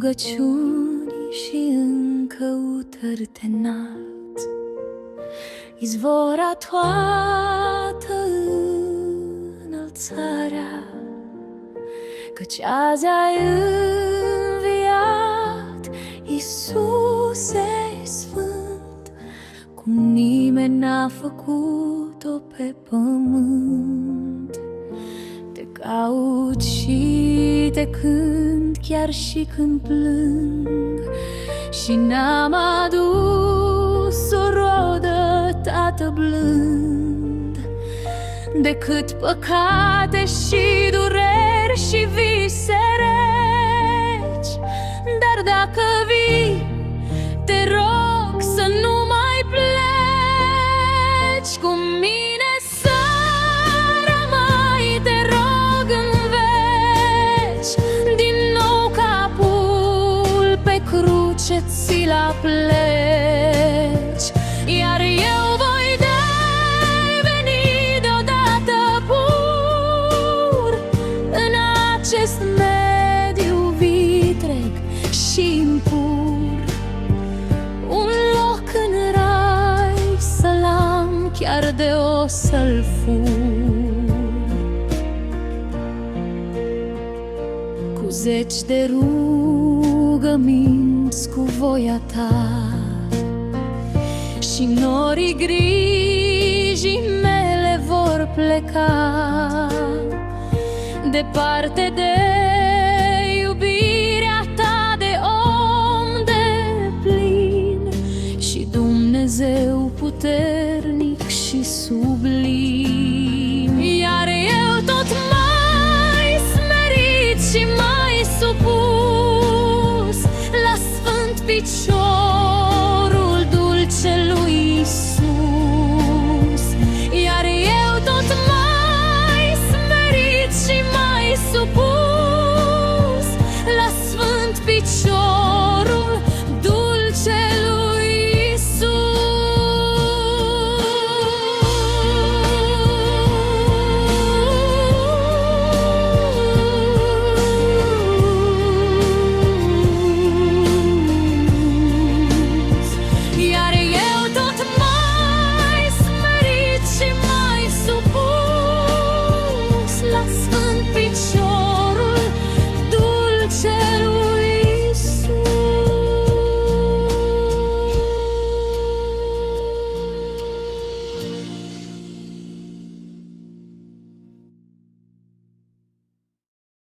rugăciuni și în căutări te înalt, izvora toată înălțarea, căci azi ai înviat, Iisuse sfânt, cum nimeni n-a făcut-o pe pământ. Te caut și te cânt, chiar și când plâng, și n-am adus o rodă, Tată blând, decât păcate și dureri și vise reci. Dar dacă vii, te rog să nu mai pleci cu mine, să rămâi, te rog, în veci. Din nou capul pe cruce ți-l apleci, iar eu voi deveni deodată pur în acest mediu vitreg și impur. Un loc în rai să-l am, chiar de o să-l fur. Cu zeci de rugăminți cu voia ta și norii grijii mele vor pleca, departe de iubirea ta de om deplin și Dumnezeu puternic și sublim. Iar eu tot mai smerit și mai supus la sfânt picior